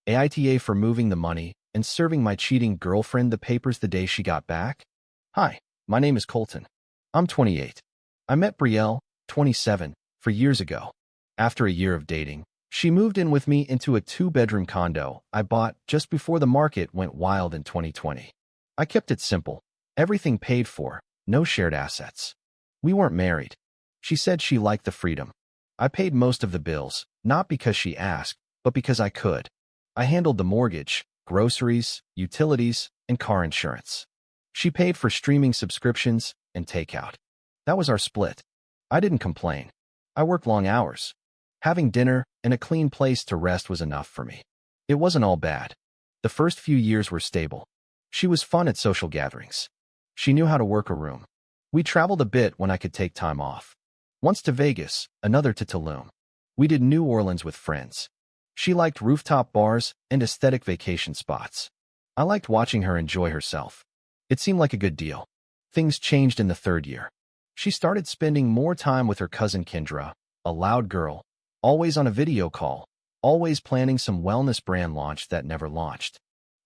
AITA for moving the money and serving my cheating girlfriend the papers the day she got back? Hi, my name is Colton. I'm 28. I met Brielle, 27, 4 years ago. After a year of dating, she moved in with me into a 2-bedroom condo I bought just before the market went wild in 2020. I kept it simple. Everything paid for, no shared assets. We weren't married. She said she liked the freedom. I paid most of the bills, not because she asked, but because I could. I handled the mortgage, groceries, utilities, and car insurance. She paid for streaming subscriptions and takeout. That was our split. I didn't complain. I worked long hours. Having dinner and a clean place to rest was enough for me. It wasn't all bad. The first few years were stable. She was fun at social gatherings. She knew how to work a room. We traveled a bit when I could take time off. Once to Vegas, another to Tulum. We did New Orleans with friends. She liked rooftop bars and aesthetic vacation spots. I liked watching her enjoy herself. It seemed like a good deal. Things changed in the 3rd year. She started spending more time with her cousin Kendra, a loud girl, always on a video call, always planning some wellness brand launch that never launched.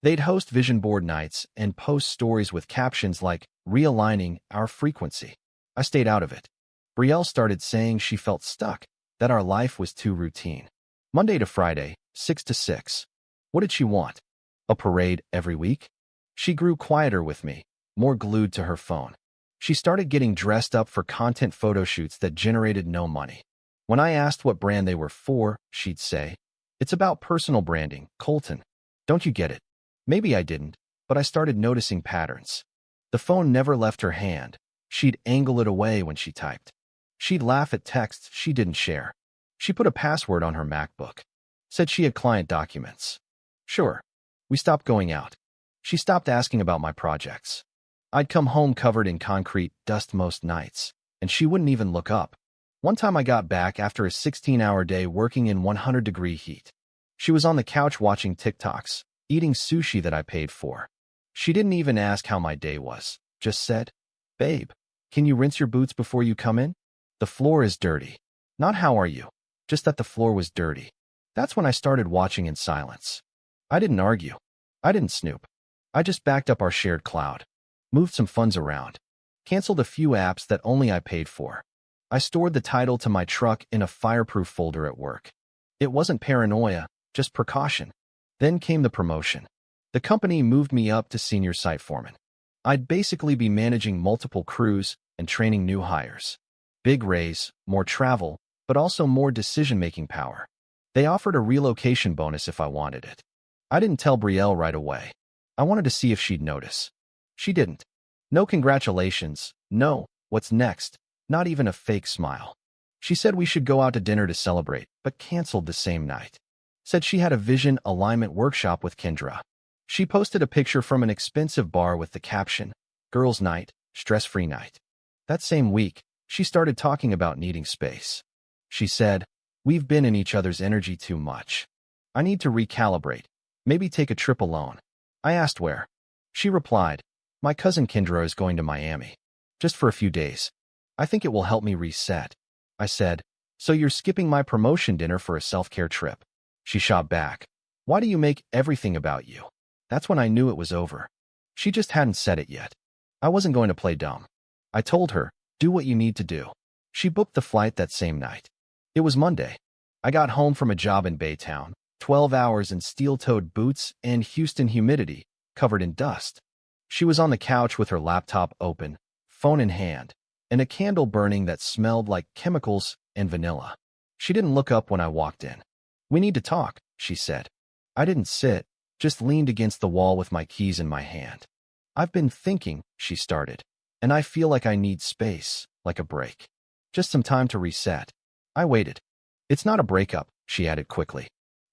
They'd host vision board nights and post stories with captions like, "Realigning our frequency." I stayed out of it. Brielle started saying she felt stuck, that our life was too routine. Monday to Friday, 6 to 6. What did she want? A parade every week? She grew quieter with me, more glued to her phone. She started getting dressed up for content photo shoots that generated no money. When I asked what brand they were for, she'd say, "It's about personal branding, Colton. Don't you get it?" Maybe I didn't, but I started noticing patterns. The phone never left her hand. She'd angle it away when she typed. She'd laugh at texts she didn't share. She put a password on her MacBook. Said she had client documents. Sure. We stopped going out. She stopped asking about my projects. I'd come home covered in concrete dust most nights, and she wouldn't even look up. One time I got back after a 16-hour day working in 100-degree heat. She was on the couch watching TikToks, eating sushi that I paid for. She didn't even ask how my day was, just said, "Babe, can you rinse your boots before you come in? The floor is dirty." Not how are you, just that the floor was dirty. That's when I started watching in silence. I didn't argue. I didn't snoop. I just backed up our shared cloud, moved some funds around, canceled a few apps that only I paid for. I stored the title to my truck in a fireproof folder at work. It wasn't paranoia, just precaution. Then came the promotion. The company moved me up to senior site foreman. I'd basically be managing multiple crews and training new hires. Big raise, more travel, but also more decision-making power. They offered a relocation bonus if I wanted it. I didn't tell Brielle right away. I wanted to see if she'd notice. She didn't. No congratulations, no, what's next, not even a fake smile. She said we should go out to dinner to celebrate, but canceled the same night. Said she had a vision alignment workshop with Kendra. She posted a picture from an expensive bar with the caption, "Girls' night, stress-free night." That same week, she started talking about needing space. She said, "We've been in each other's energy too much. I need to recalibrate, maybe take a trip alone." I asked where. She replied, "My cousin Kendra is going to Miami. Just for a few days. I think it will help me reset." I said, "So you're skipping my promotion dinner for a self-care trip?" She shot back, "Why do you make everything about you?" That's when I knew it was over. She just hadn't said it yet. I wasn't going to play dumb. I told her, "Do what you need to do." She booked the flight that same night. It was Monday. I got home from a job in Baytown, 12 hours in steel-toed boots and Houston humidity, covered in dust. She was on the couch with her laptop open, phone in hand, and a candle burning that smelled like chemicals and vanilla. She didn't look up when I walked in. "We need to talk," she said. I didn't sit, just leaned against the wall with my keys in my hand. "I've been thinking," she started, "and I feel like I need space, like a break. Just some time to reset." I waited. "It's not a breakup," she added quickly.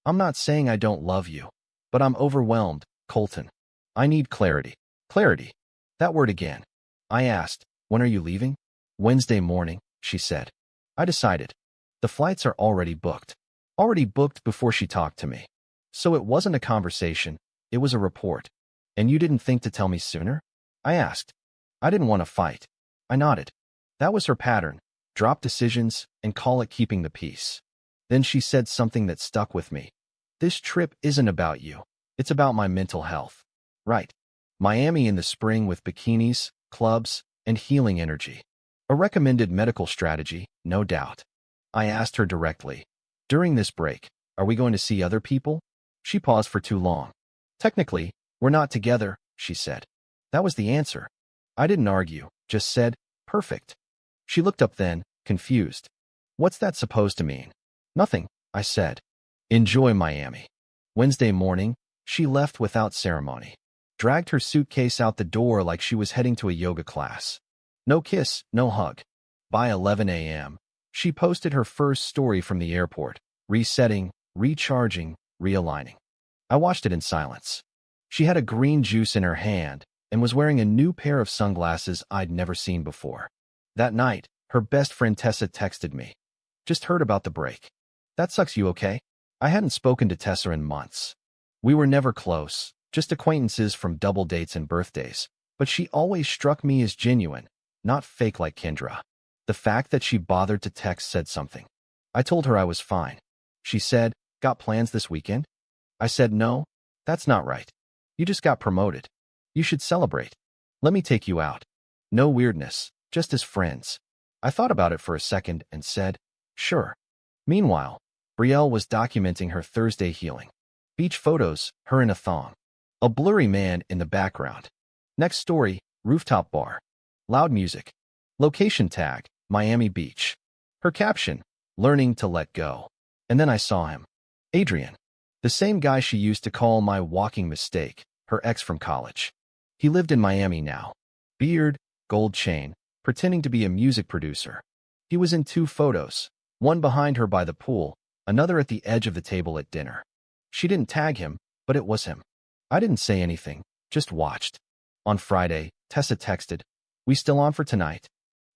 "I'm not saying I don't love you, but I'm overwhelmed, Colton. I need clarity." Clarity. That word again. I asked, "When are you leaving?" "Wednesday morning," she said. I decided. The flights are already booked. Already booked before she talked to me. So it wasn't a conversation, it was a report. "And you didn't think to tell me sooner?" I asked. I didn't want to fight. I nodded. That was her pattern. Drop decisions and call it keeping the peace. Then she said something that stuck with me. This trip isn't about you. It's about my mental health. Right. Miami in the spring with bikinis, clubs, and healing energy. A recommended medical strategy, no doubt. I asked her directly. During this break, are we going to see other people? She paused for too long. Technically, we're not together, she said. That was the answer. I didn't argue, just said, perfect. She looked up then, confused. What's that supposed to mean? Nothing, I said. Enjoy Miami. Wednesday morning, she left without ceremony. Dragged her suitcase out the door like she was heading to a yoga class. No kiss, no hug. By 11 a.m., she posted her first story from the airport, resetting, recharging, realigning. I watched it in silence. She had a green juice in her hand and was wearing a new pair of sunglasses I'd never seen before. That night, her best friend Tessa texted me. Just heard about the break. That sucks, you okay? I hadn't spoken to Tessa in months. We were never close, just acquaintances from double dates and birthdays, but she always struck me as genuine, not fake like Kendra. The fact that she bothered to text said something. I told her I was fine. She said, got plans this weekend? I said, no, that's not right. You just got promoted. You should celebrate. Let me take you out. No weirdness, just as friends. I thought about it for a second and said, sure. Meanwhile, Brielle was documenting her Thursday healing. Beach photos, her in a thong. A blurry man in the background. Next story, rooftop bar. Loud music. Location tag, Miami Beach. Her caption, learning to let go. And then I saw him. Adrian. The same guy she used to call my walking mistake, her ex from college. He lived in Miami now. Beard, gold chain, pretending to be a music producer. He was in 2 photos, one behind her by the pool, another at the edge of the table at dinner. She didn't tag him, but it was him. I didn't say anything, just watched. On Friday, Tessa texted, "We still on for tonight?"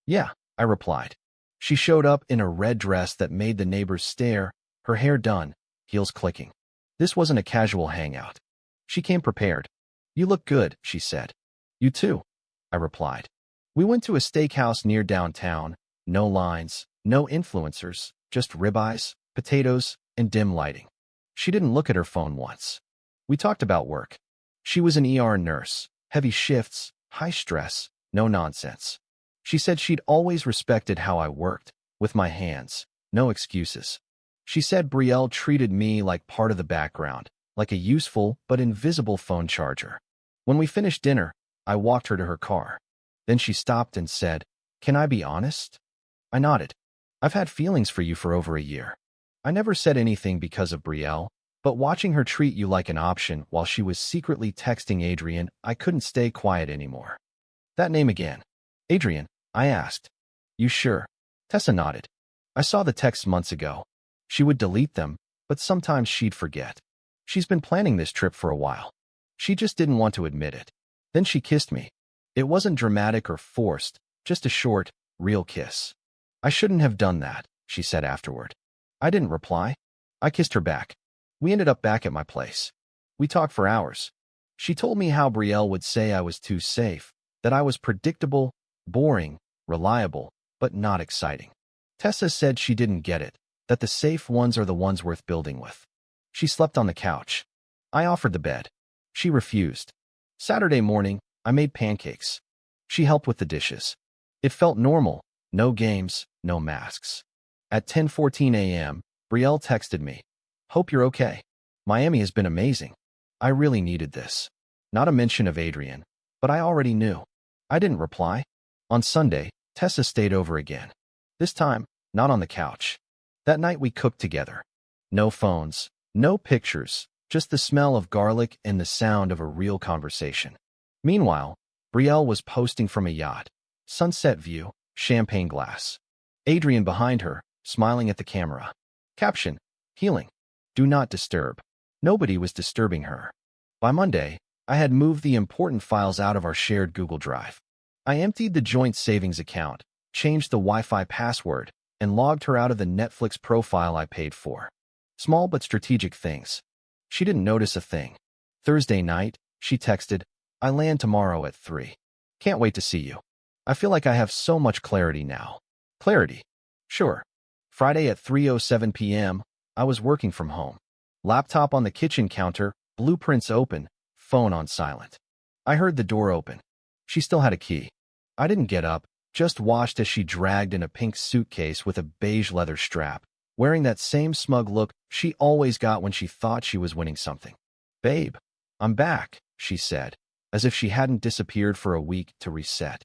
"Yeah," I replied. She showed up in a red dress that made the neighbors stare, her hair done, heels clicking. This wasn't a casual hangout. She came prepared. "You look good," she said. "You too," I replied. We went to a steakhouse near downtown, no lines, no influencers, just ribeyes, potatoes, and dim lighting. She didn't look at her phone once. We talked about work. She was an ER nurse, heavy shifts, high stress, no nonsense. She said she'd always respected how I worked, with my hands, no excuses. She said Brielle treated me like part of the background, like a useful but invisible phone charger. When we finished dinner, I walked her to her car. Then she stopped and said, "Can I be honest?" I nodded. "I've had feelings for you for over a year. I never said anything because of Brielle, but watching her treat you like an option while she was secretly texting Adrian, I couldn't stay quiet anymore." "That name again." "Adrian," I asked. "You sure?" Tessa nodded. "I saw the texts months ago. She would delete them, but sometimes she'd forget. She's been planning this trip for a while. She just didn't want to admit it. Then she kissed me. It wasn't dramatic or forced, just a short, real kiss. I shouldn't have done that," she said afterward. I didn't reply. I kissed her back. We ended up back at my place. We talked for hours. She told me how Brielle would say I was too safe, that I was predictable, boring, reliable, but not exciting. Tessa said she didn't get it, that the safe ones are the ones worth building with. She slept on the couch. I offered the bed. She refused. Saturday morning, I made pancakes. She helped with the dishes. It felt normal, no games, no masks. At 10:14 a.m., Brielle texted me, "Hope you're okay. Miami has been amazing. I really needed this." Not a mention of Adrian, but I already knew. I didn't reply. On Sunday, Tessa stayed over again. This time, not on the couch. That night we cooked together. No phones, no pictures, just the smell of garlic and the sound of a real conversation. Meanwhile, Brielle was posting from a yacht. Sunset view, champagne glass. Adrian behind her, smiling at the camera. Caption, healing. Do not disturb. Nobody was disturbing her. By Monday, I had moved the important files out of our shared Google Drive. I emptied the joint savings account, changed the Wi-Fi password, and logged her out of the Netflix profile I paid for. Small but strategic things. She didn't notice a thing. Thursday night, she texted, "I land tomorrow at 3. Can't wait to see you. I feel like I have so much clarity now." Clarity. Sure. Friday at 3:07 p.m., I was working from home. Laptop on the kitchen counter, blueprints open, phone on silent. I heard the door open. She still had a key. I didn't get up, just watched as she dragged in a pink suitcase with a beige leather strap, wearing that same smug look she always got when she thought she was winning something. "Babe, I'm back," she said, as if she hadn't disappeared for a week to reset.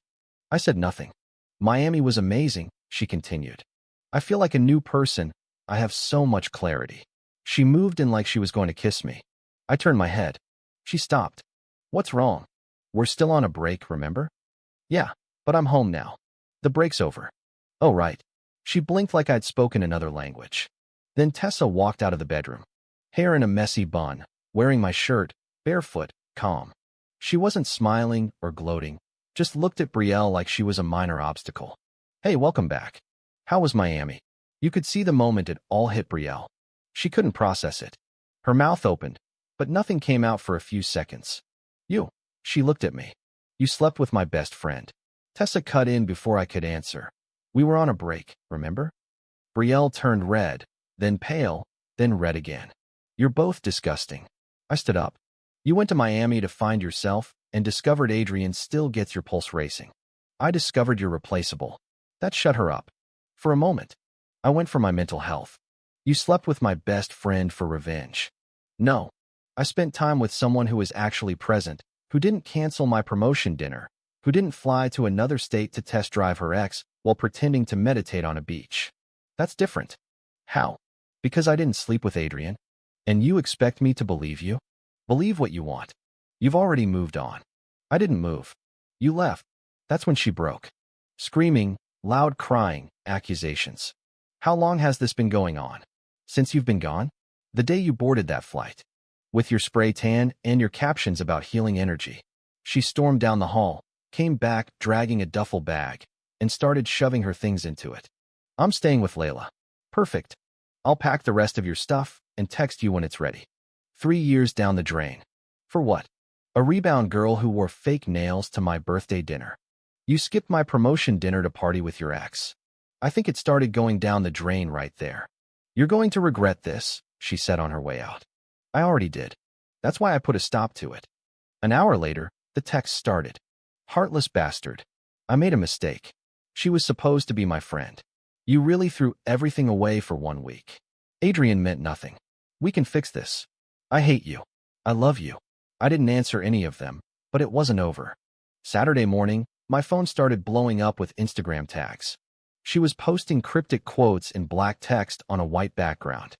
I said nothing. "Miami was amazing," she continued. "I feel like a new person. I have so much clarity." She moved in like she was going to kiss me. I turned my head. She stopped. "What's wrong? We're still on a break, remember?" "Yeah, but I'm home now. The break's over." "Oh, right." She blinked like I'd spoken another language. Then Tessa walked out of the bedroom. Hair in a messy bun, wearing my shirt, barefoot, calm. She wasn't smiling or gloating, just looked at Brielle like she was a minor obstacle. "Hey, welcome back. How was Miami?" You could see the moment it all hit Brielle. She couldn't process it. Her mouth opened, but nothing came out for a few seconds. "You," she looked at me. "You slept with my best friend." Tessa cut in before I could answer. "We were on a break, remember?" Brielle turned red, then pale, then red again. "You're both disgusting." I stood up. "You went to Miami to find yourself and discovered Adrian still gets your pulse racing. I discovered you're replaceable." That shut her up. For a moment, I went for my mental health. "You slept with my best friend for revenge." "No. I spent time with someone who was actually present, who didn't cancel my promotion dinner, who didn't fly to another state to test drive her ex while pretending to meditate on a beach." "That's different." "How?" "Because I didn't sleep with Adrian. And you expect me to believe you?" "Believe what you want. You've already moved on." "I didn't move. You left." That's when she broke. Screaming, loud crying, accusations. "How long has this been going on?" "Since you've been gone?" "The day you boarded that flight. With your spray tan and your captions about healing energy." She stormed down the hall, came back dragging a duffel bag, and started shoving her things into it. "I'm staying with Layla." "Perfect. I'll pack the rest of your stuff and text you when it's ready." 3 years down the drain. For what? A rebound girl who wore fake nails to my birthday dinner. You skipped my promotion dinner to party with your ex. I think it started going down the drain right there. "You're going to regret this," she said on her way out. I already did. That's why I put a stop to it. An hour later, the text started. "Heartless bastard. I made a mistake. She was supposed to be my friend. You really threw everything away for 1 week. Adrian meant nothing. We can fix this. I hate you. I love you." I didn't answer any of them, but it wasn't over. Saturday morning, my phone started blowing up with Instagram tags. She was posting cryptic quotes in black text on a white background.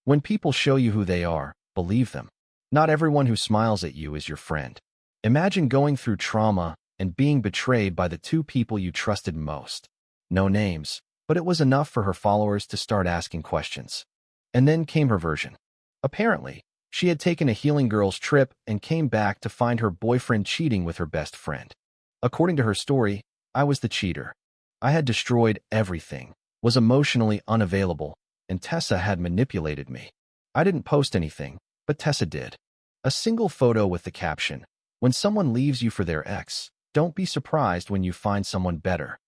When people show you who they are, believe them. Not everyone who smiles at you is your friend. Imagine going through trauma and being betrayed by the two people you trusted most. No names, but it was enough for her followers to start asking questions. And then came her version. Apparently, she had taken a Healing Girls trip and came back to find her boyfriend cheating with her best friend. According to her story, I was the cheater. I had destroyed everything, was emotionally unavailable, and Tessa had manipulated me. I didn't post anything, but Tessa did. A single photo with the caption, "When someone leaves you for their ex, don't be surprised when you find someone better."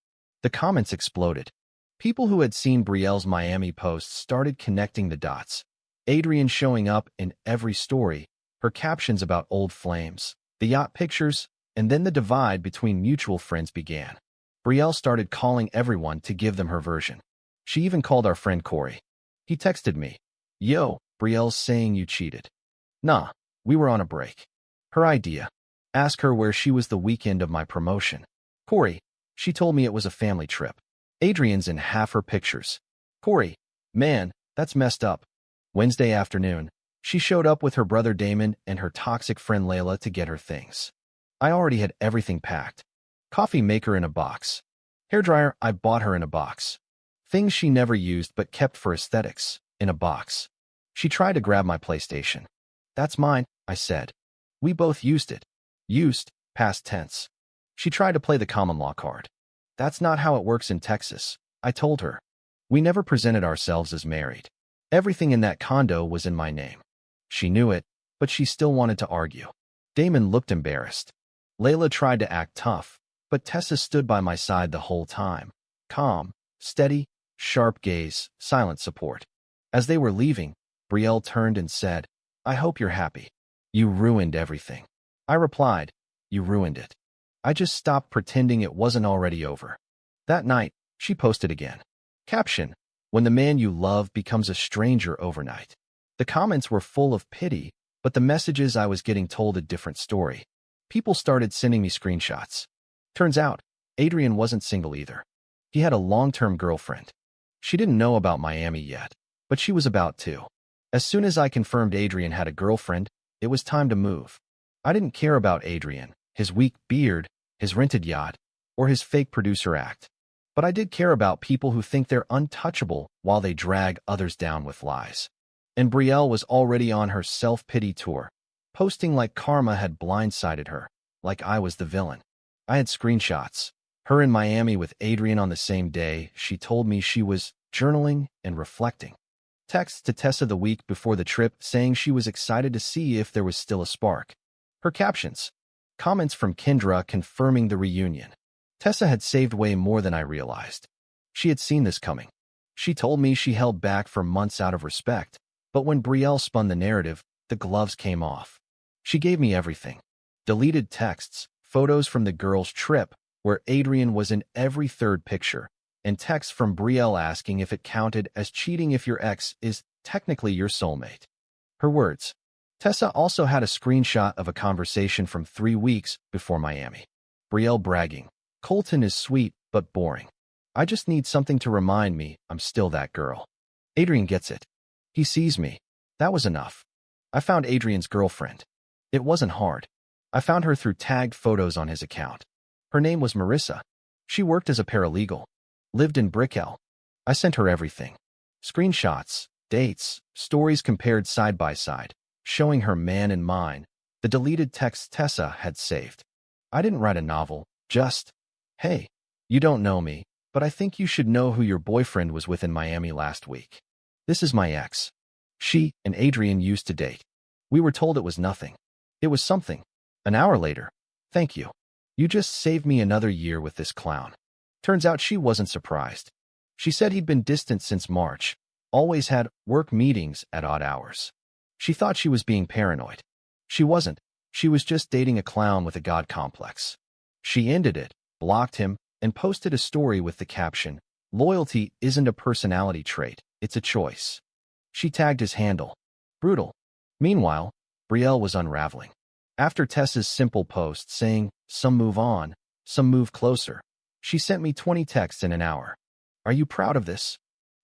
The comments exploded. People who had seen Brielle's Miami posts started connecting the dots. Adrian showing up in every story, her captions about old flames, the yacht pictures, and then the divide between mutual friends began. Brielle started calling everyone to give them her version. She even called our friend Corey. He texted me, "Yo, Brielle's saying you cheated." "Nah, we were on a break." Her idea. Ask her where she was the weekend of my promotion. Corey. She told me it was a family trip. Adrian's in half her pictures. Corey. Man, that's messed up. Wednesday afternoon, she showed up with her brother Damon and her toxic friend Layla to get her things. I already had everything packed. Coffee maker in a box. Hairdryer I bought her in a box. Things she never used but kept for aesthetics, in a box. She tried to grab my PlayStation. "That's mine," I said. "We both used it." Used, past tense. She tried to play the common law card. "That's not how it works in Texas," I told her. We never presented ourselves as married. Everything in that condo was in my name. She knew it, but she still wanted to argue. Damon looked embarrassed. Layla tried to act tough, but Tessa stood by my side the whole time. Calm, steady, sharp gaze, silent support. As they were leaving, Brielle turned and said, "I hope you're happy. You ruined everything." I replied, "You ruined it. I just stopped pretending it wasn't already over." That night, she posted again. Caption: "When the man you love becomes a stranger overnight." The comments were full of pity, but the messages I was getting told a different story. People started sending me screenshots. Turns out, Adrian wasn't single either. He had a long-term girlfriend. She didn't know about Miami yet, but she was about to. As soon as I confirmed Adrian had a girlfriend, it was time to move. I didn't care about Adrian, his weak beard, his rented yacht, or his fake producer act. But I did care about people who think they're untouchable while they drag others down with lies. And Brielle was already on her self-pity tour, posting like karma had blindsided her, like I was the villain. I had screenshots. Her in Miami with Adrian on the same day. She told me she was journaling and reflecting. Texts to Tessa the week before the trip saying she was excited to see if there was still a spark. Her captions: comments from Kendra confirming the reunion. Tessa had saved way more than I realized. She had seen this coming. She told me she held back for months out of respect, but when Brielle spun the narrative, the gloves came off. She gave me everything. Deleted texts, photos from the girls' trip, where Adrian was in every third picture, and texts from Brielle asking if it counted as cheating if your ex is technically your soulmate. Her words. Tessa also had a screenshot of a conversation from 3 weeks before Miami. Brielle bragging, "Colton is sweet, but boring. I just need something to remind me I'm still that girl." Adrian gets it. He sees me. That was enough. I found Adrian's girlfriend. It wasn't hard. I found her through tagged photos on his account. Her name was Marissa. She worked as a paralegal. Lived in Brickell. I sent her everything. Screenshots, dates, stories compared side by side, showing her man and mine, the deleted texts Tessa had saved. I didn't write a novel, just, "Hey, you don't know me, but I think you should know who your boyfriend was with in Miami last week. This is my ex. She and Adrian used to date. We were told it was nothing. It was something. An hour later. Thank you. You just saved me another year with this clown." Turns out she wasn't surprised. She said he'd been distant since March, always had work meetings at odd hours. She thought she was being paranoid. She wasn't. She was just dating a clown with a god complex. She ended it, blocked him, and posted a story with the caption, "Loyalty isn't a personality trait, it's a choice." She tagged his handle. Brutal. Meanwhile, Brielle was unraveling. After Tessa's simple post saying, "Some move on, some move closer," she sent me 20 texts in an hour. "Are you proud of this?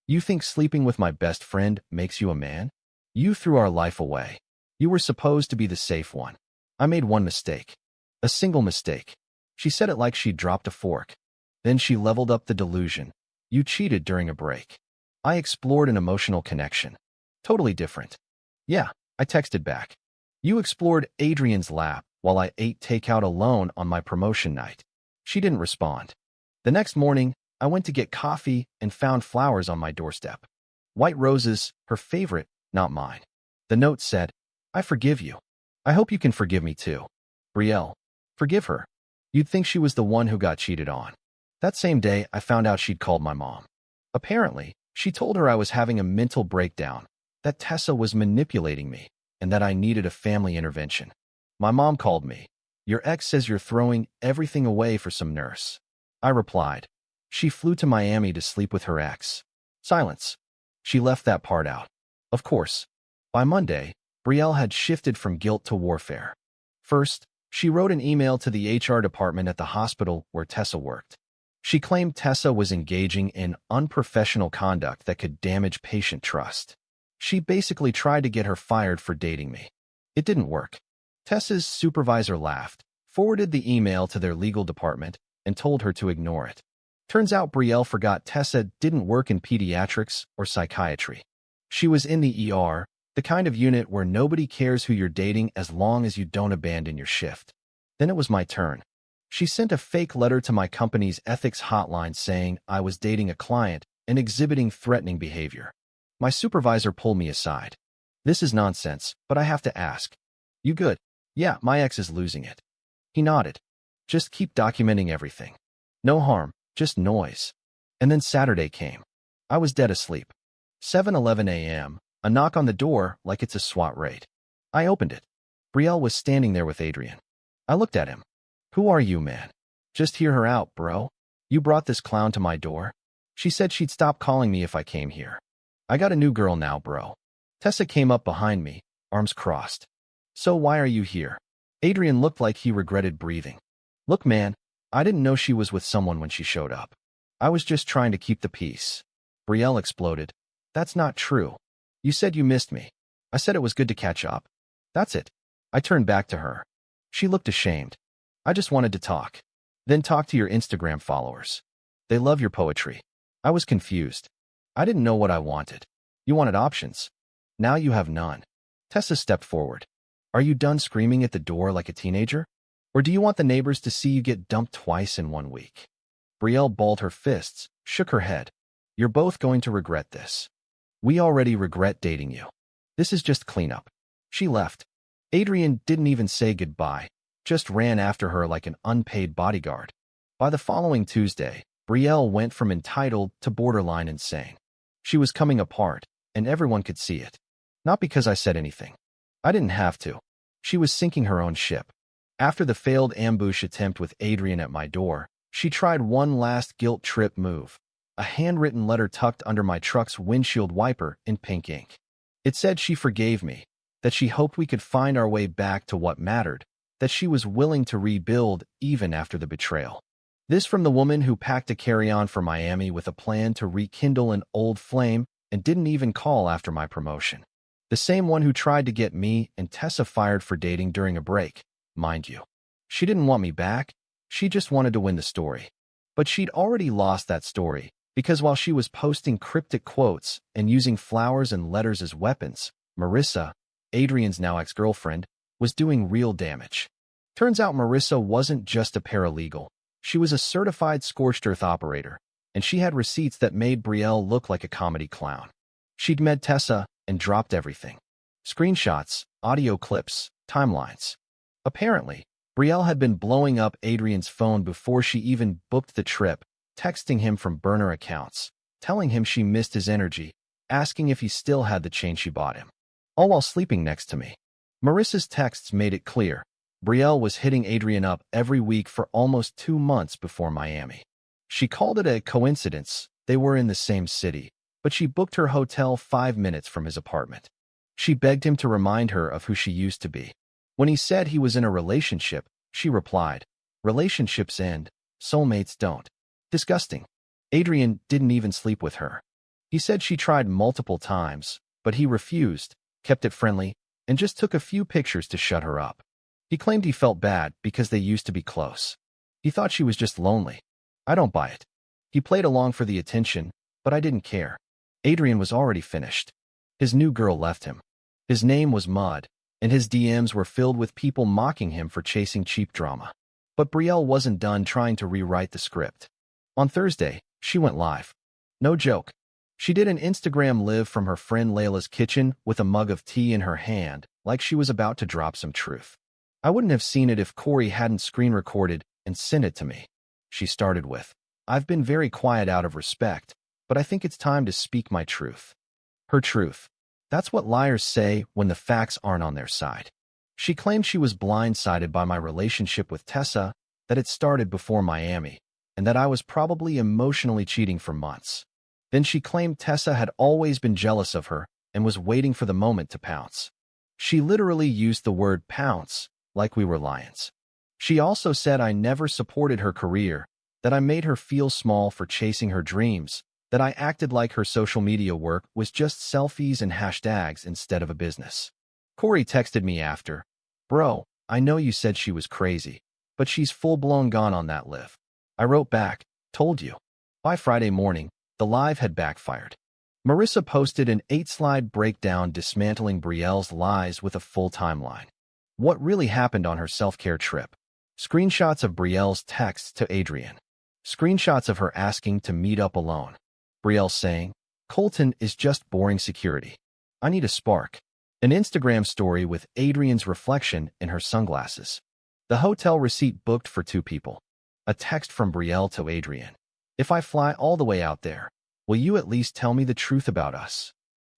You think sleeping with my best friend makes you a man? You threw our life away. You were supposed to be the safe one. I made one mistake. A single mistake." She said it like she'd dropped a fork. Then she leveled up the delusion. "You cheated during a break." I explored an emotional connection. Totally different. "Yeah," I texted back. "You explored Adrian's lap while I ate takeout alone on my promotion night." She didn't respond. The next morning, I went to get coffee and found flowers on my doorstep. White roses, her favorite, not mine. The note said, "I forgive you. I hope you can forgive me too. Brielle, forgive her. You'd think she was the one who got cheated on." That same day, I found out she'd called my mom. Apparently, she told her I was having a mental breakdown, that Tessa was manipulating me, and that I needed a family intervention. My mom called me. "Your ex says you're throwing everything away for some nurse." I replied. She flew to Miami to sleep with her ex. Silence. She left that part out. Of course. By Monday, Brielle had shifted from guilt to warfare. First, she wrote an email to the HR department at the hospital where Tessa worked. She claimed Tessa was engaging in unprofessional conduct that could damage patient trust. She basically tried to get her fired for dating me. It didn't work. Tessa's supervisor laughed, forwarded the email to their legal department, and told her to ignore it. Turns out Brielle forgot Tessa didn't work in pediatrics or psychiatry. She was in the ER, the kind of unit where nobody cares who you're dating as long as you don't abandon your shift. Then it was my turn. She sent a fake letter to my company's ethics hotline saying I was dating a client and exhibiting threatening behavior. My supervisor pulled me aside. "This is nonsense, but I have to ask. You good?" "Yeah, my ex is losing it." He nodded. "Just keep documenting everything. No harm, just noise." And then Saturday came. I was dead asleep. 7:11 a.m., A knock on the door like it's a SWAT raid. I opened it. Betrayal was standing there with Adrian. I looked at him. Who are you, man? Just hear her out, bro. You brought this clown to my door? She said she'd stop calling me if I came here. I got a new girl now, bro. Tessa came up behind me, arms crossed. So why are you here? Adrian looked like he regretted breathing. Look, man, I didn't know she was with someone when she showed up. I was just trying to keep the peace. Betrayal exploded. That's not true. You said you missed me. I said it was good to catch up. That's it. I turned back to her. She looked ashamed. I just wanted to talk. Then talk to your Instagram followers. They love your poetry. I was confused. I didn't know what I wanted. You wanted options. Now you have none. Tessa stepped forward. Are you done screaming at the door like a teenager? Or do you want the neighbors to see you get dumped twice in 1 week? Betrayal balled her fists, shook her head. You're both going to regret this. We already regret dating you. This is just cleanup. She left. Adrian didn't even say goodbye, just ran after her like an unpaid bodyguard. By the following Tuesday, Betrayal went from entitled to borderline insane. She was coming apart, and everyone could see it. Not because I said anything. I didn't have to. She was sinking her own ship. After the failed ambush attempt with Adrian at my door, she tried one last guilt trip move. A handwritten letter tucked under my truck's windshield wiper in pink ink. It said she forgave me, that she hoped we could find our way back to what mattered, that she was willing to rebuild even after the betrayal. This from the woman who packed a carry-on for Miami with a plan to rekindle an old flame and didn't even call after my promotion. The same one who tried to get me and Tessa fired for dating during a break, mind you. She didn't want me back, she just wanted to win the story. But she'd already lost that story, because while she was posting cryptic quotes and using flowers and letters as weapons, Marissa, Adrian's now ex-girlfriend, was doing real damage. Turns out Marissa wasn't just a paralegal. She was a certified scorched earth operator, and she had receipts that made Betrayal look like a comedy clown. She'd met Tessa and dropped everything. Screenshots, audio clips, timelines. Apparently, Betrayal had been blowing up Adrian's phone before she even booked the trip, texting him from burner accounts, telling him she missed his energy, asking if he still had the chain she bought him. All while sleeping next to me. Marissa's texts made it clear. Betrayal was hitting Adrian up every week for almost 2 months before Miami. She called it a coincidence. They were in the same city, but she booked her hotel 5 minutes from his apartment. She begged him to remind her of who she used to be. When he said he was in a relationship, she replied, "Relationships end, soulmates don't." Disgusting. Adrian didn't even sleep with her. He said she tried multiple times, but he refused, kept it friendly, and just took a few pictures to shut her up. He claimed he felt bad because they used to be close. He thought she was just lonely. I don't buy it. He played along for the attention, but I didn't care. Adrian was already finished. His new girl left him. His name was Mud, and his DMs were filled with people mocking him for chasing cheap drama. But Betrayal wasn't done trying to rewrite the script. On Thursday, she went live. No joke. She did an Instagram live from her friend Layla's kitchen with a mug of tea in her hand, like she was about to drop some truth. I wouldn't have seen it if Qley hadn't screen recorded and sent it to me. She started with, "I've been very quiet out of respect, but I think it's time to speak my truth." Her truth. That's what liars say when the facts aren't on their side. She claimed she was blindsided by my relationship with Tessa, that it started before Miami, and that I was probably emotionally cheating for months. Then she claimed Tessa had always been jealous of her and was waiting for the moment to pounce. She literally used the word pounce, like we were lions. She also said I never supported her career, that I made her feel small for chasing her dreams, that I acted like her social media work was just selfies and hashtags instead of a business. Qley texted me after, "Bro, I know you said she was crazy, but she's full-blown gone on that live." I wrote back, "Told you." By Friday morning, the live had backfired. Marissa posted an 8-slide breakdown dismantling Betrayal's lies with a full timeline. What really happened on her self-care trip. Screenshots of Betrayal's texts to Adrian. Screenshots of her asking to meet up alone. Betrayal saying, "Colton is just boring security. I need a spark." An Instagram story with Adrian's reflection in her sunglasses. The hotel receipt booked for 2 people. A text from Betrayal to Adrian. "If I fly all the way out there, will you at least tell me the truth about us?"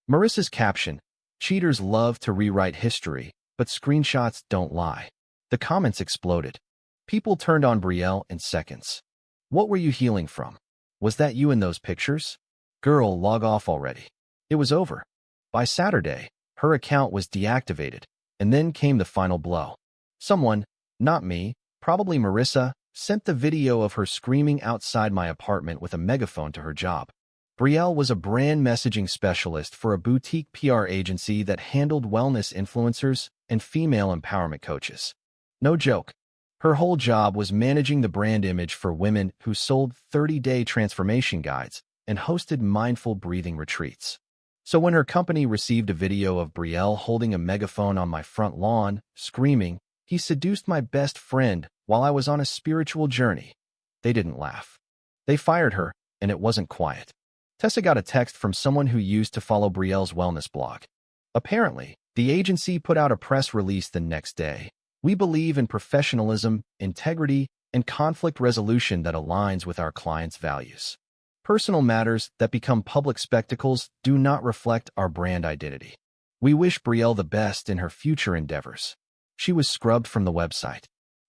Marissa's caption, "Cheaters love to rewrite history, but screenshots don't lie." The comments exploded. People turned on Betrayal in seconds. "What were you healing from? Was that you in those pictures? Girl, log off already." It was over. By Saturday, her account was deactivated, and then came the final blow. Someone, not me, probably Marissa, sent the video of her screaming outside my apartment with a megaphone to her job. Betrayal was a brand messaging specialist for a boutique PR agency that handled wellness influencers and female empowerment coaches. No joke. Her whole job was managing the brand image for women who sold 30-day transformation guides and hosted mindful breathing retreats. So when her company received a video of Betrayal holding a megaphone on my front lawn, screaming, "He seduced my best friend while I was on a spiritual journey," they didn't laugh. They fired her, and it wasn't quiet. Tessa got a text from someone who used to follow Betrayal's wellness blog. Apparently, the agency put out a press release the next day. "We believe in professionalism, integrity, and conflict resolution that aligns with our clients' values. Personal matters that become public spectacles do not reflect our brand identity. We wish Betrayal the best in her future endeavors." She was scrubbed from the website.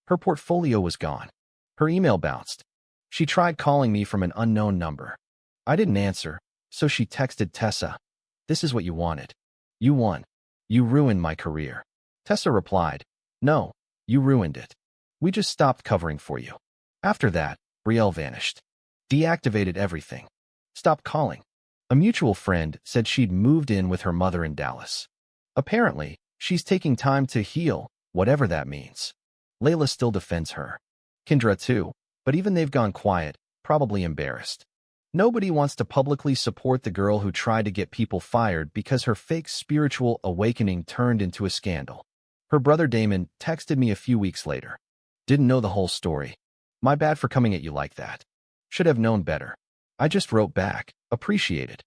Her portfolio was gone. Her email bounced. She tried calling me from an unknown number. I didn't answer, so she texted Tessa, "This is what you wanted. You won. You ruined my career." Tessa replied, "No, you ruined it. We just stopped covering for you." After that, Betrayal vanished. Deactivated everything. Stopped calling. A mutual friend said she'd moved in with her mother in Dallas. Apparently, she's taking time to heal, whatever that means. Layla still defends her. Kendra too, but even they've gone quiet, probably embarrassed. Nobody wants to publicly support the girl who tried to get people fired because her fake spiritual awakening turned into a scandal. Her brother Damon texted me a few weeks later. "Didn't know the whole story. My bad for coming at you like that. Should have known better." I just wrote back, "Appreciate it,"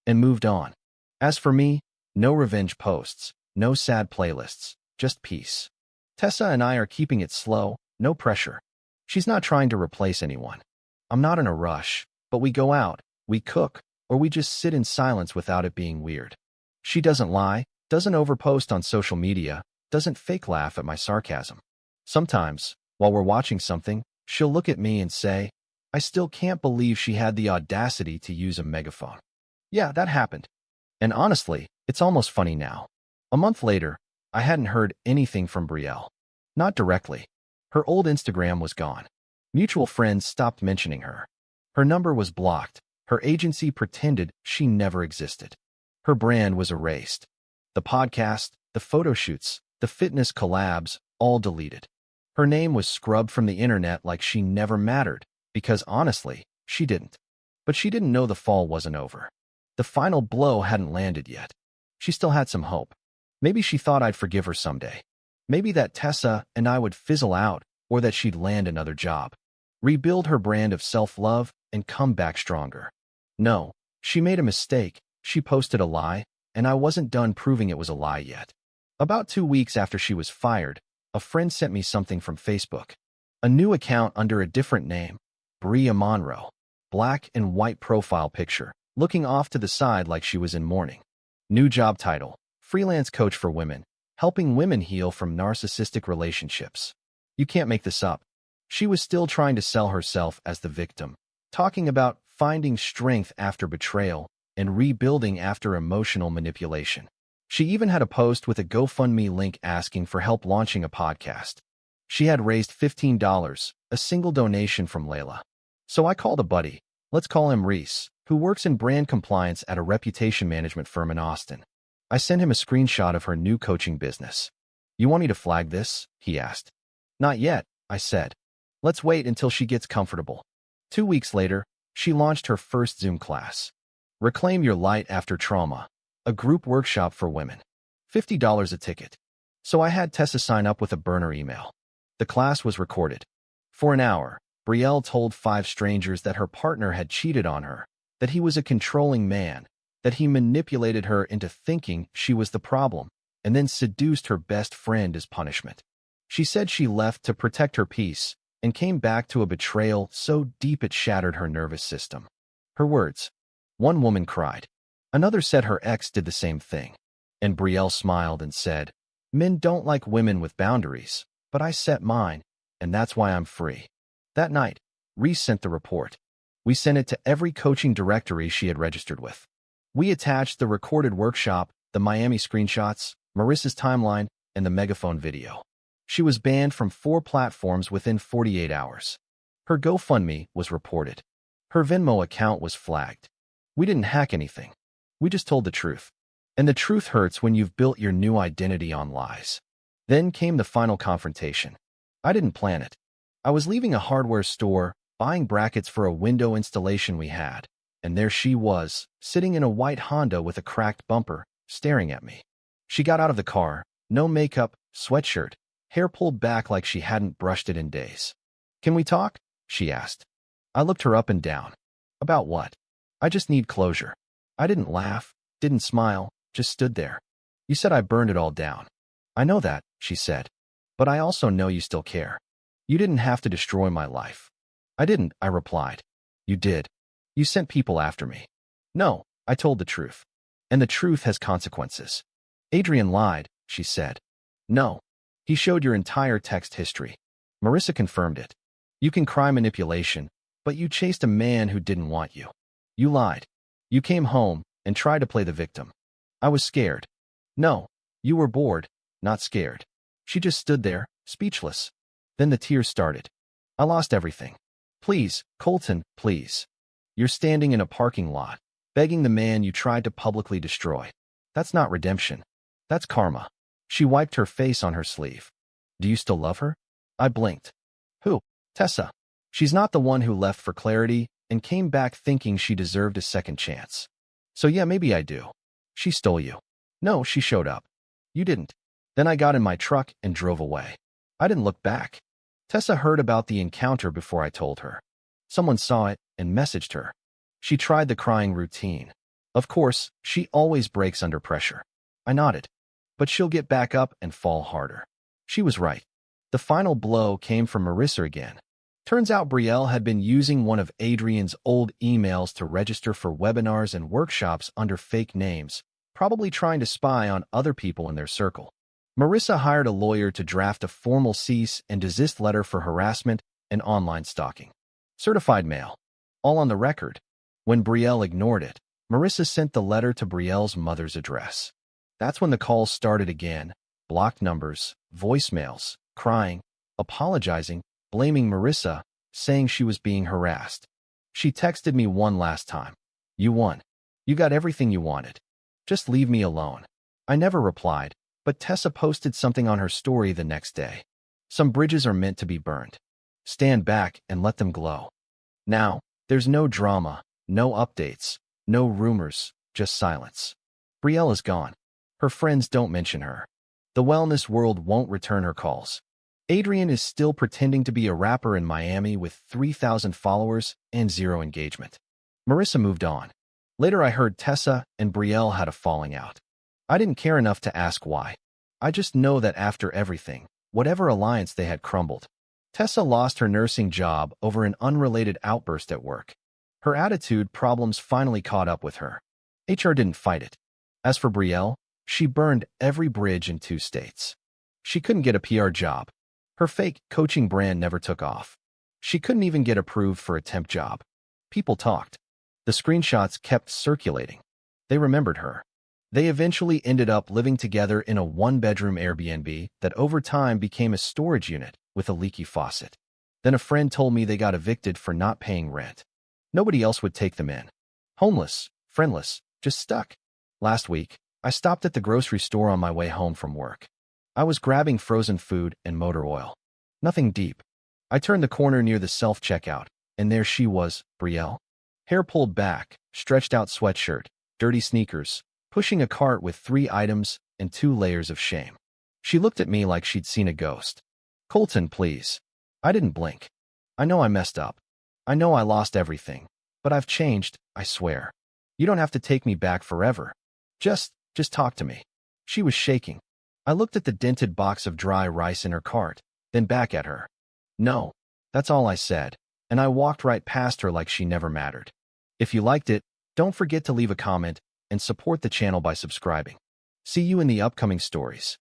and moved on. As for me, no revenge posts, no sad playlists, just peace. Tessa and I are keeping it slow, no pressure. She's not trying to replace anyone. I'm not in a rush, but we go out, we cook, or we just sit in silence without it being weird. She doesn't lie, doesn't overpost on social media, doesn't fake laugh at my sarcasm. Sometimes, while we're watching something, she'll look at me and say, "I still can't believe she had the audacity to use a megaphone." Yeah, that happened. And honestly, it's almost funny now. A month later, I hadn't heard anything from Betrayal. Not directly. Her old Instagram was gone. Mutual friends stopped mentioning her. Her number was blocked. Her agency pretended she never existed. Her brand was erased. The podcast, the photo shoots, the fitness collabs, all deleted. Her name was scrubbed from the internet like she never mattered, because honestly, she didn't. But she didn't know the fall wasn't over. The final blow hadn't landed yet. She still had some hope. Maybe she thought I'd forgive her someday. Maybe that Tessa and I would fizzle out, or that she'd land another job, rebuild her brand of self-love, and come back stronger. No, she made a mistake. She posted a lie, and I wasn't done proving it was a lie yet. About 2 weeks after she was fired, a friend sent me something from Facebook. A new account under a different name, Bria Monroe. Black and white profile picture, looking off to the side like she was in mourning. New job title, freelance coach for women, helping women heal from narcissistic relationships. You can't make this up. She was still trying to sell herself as the victim, talking about finding strength after betrayal and rebuilding after emotional manipulation. She even had a post with a GoFundMe link asking for help launching a podcast. She had raised $15, a single donation from Layla. So I called a buddy, let's call him Reese, who works in brand compliance at a reputation management firm in Austin. I sent him a screenshot of her new coaching business. "You want me to flag this?" he asked. "Not yet," I said. "Let's wait until she gets comfortable." 2 weeks later, she launched her first Zoom class. Reclaim Your Light After Trauma, a group workshop for women. $50 a ticket. So I had Tessa sign up with a burner email. The class was recorded. For an hour, Betrayal told 5 strangers that her partner had cheated on her, that he was a controlling man, that he manipulated her into thinking she was the problem, and then seduced her best friend as punishment. She said she left to protect her peace and came back to a betrayal so deep it shattered her nervous system. Her words. One woman cried, Another said her ex did the same thing. And Brielle smiled and said, "Men don't like women with boundaries, but I set mine, and that's why I'm free." That night, Reese sent the report. We sent it to every coaching directory she had registered with. We attached the recorded workshop, the Miami screenshots, Marissa's timeline, and the megaphone video. She was banned from 4 platforms within 48 hours. Her GoFundMe was reported. Her Venmo account was flagged. We didn't hack anything. We just told the truth. And the truth hurts when you've built your new identity on lies. Then came the final confrontation. I didn't plan it. I was leaving a hardware store, buying brackets for a window installation we had, and there she was, sitting in a white Honda with a cracked bumper, staring at me. She got out of the car, no makeup, sweatshirt, hair pulled back like she hadn't brushed it in days. "Can we talk?" she asked. I looked her up and down. "About what?" "I just need closure." I didn't laugh, didn't smile, just stood there. "You said I burned it all down." "I know that," she said. "But I also know you still care. You didn't have to destroy my life." "I didn't," I replied. "You did. You sent people after me." "No," I told the truth. "And the truth has consequences." "Adrian lied," she said. "No. He showed your entire text history." Marissa confirmed it. "You can cry manipulation, but you chased a man who didn't want you. You lied. You came home and tried to play the victim." I was scared. "No, you were bored, not scared." She just stood there, speechless. Then the tears started. "I lost everything. Please, Colton, please. You're standing in a parking lot, begging the man you tried to publicly destroy. That's not redemption. That's karma." She wiped her face on her sleeve. "Do you still love her?" I blinked. "Who?" "Tessa. She's not the one who left for clarity and came back thinking she deserved a second chance. So yeah, maybe I do." "She stole you." "No, she showed up." "You didn't." Then I got in my truck and drove away. I didn't look back. Tessa heard about the encounter before I told her. Someone saw it and messaged her. She tried the crying routine. Of course, she always breaks under pressure. I nodded. But she'll get back up and fall harder. She was right. The final blow came from Marissa again. Turns out Brielle had been using one of Adrian's old emails to register for webinars and workshops under fake names, probably trying to spy on other people in their circle. Marissa hired a lawyer to draft a formal cease and desist letter for harassment and online stalking. Certified mail. All on the record. When Brielle ignored it, Marissa sent the letter to Brielle's mother's address. That's when the calls started again. Blocked numbers, voicemails, crying, apologizing, blaming Marissa, saying she was being harassed. She texted me one last time. "You won. You got everything you wanted. Just leave me alone." I never replied, but Tessa posted something on her story the next day. "Some bridges are meant to be burned. Stand back and let them glow." Now, there's no drama, no updates, no rumors, just silence. Brielle is gone. Her friends don't mention her. The wellness world won't return her calls. Adrian is still pretending to be a rapper in Miami with 3,000 followers and 0 engagement. Marissa moved on. Later I heard Tessa and Brielle had a falling out. I didn't care enough to ask why. I just know that after everything, whatever alliance they had crumbled. Tessa lost her nursing job over an unrelated outburst at work. Her attitude problems finally caught up with her. HR didn't fight it. As for Brielle, she burned every bridge in 2 states. She couldn't get a PR job. Her fake coaching brand never took off. She couldn't even get approved for a temp job. People talked. The screenshots kept circulating. They remembered her. They eventually ended up living together in a 1-bedroom Airbnb that over time became a storage unit with a leaky faucet. Then a friend told me they got evicted for not paying rent. Nobody else would take them in. Homeless, friendless, just stuck. Last week, I stopped at the grocery store on my way home from work. I was grabbing frozen food and motor oil. Nothing deep. I turned the corner near the self-checkout, and there she was, Brielle. Hair pulled back, stretched out sweatshirt, dirty sneakers, pushing a cart with 3 items and 2 layers of shame. She looked at me like she'd seen a ghost. "Colton, please." I didn't blink. I know I messed up. I know I lost everything. But I've changed, I swear. You don't have to take me back forever. Just talk to me. She was shaking. I looked at the dented box of dry rice in her cart, then back at her. "No." That's all I said, and I walked right past her like she never mattered. If you liked it, don't forget to leave a comment, and support the channel by subscribing. See you in the upcoming stories.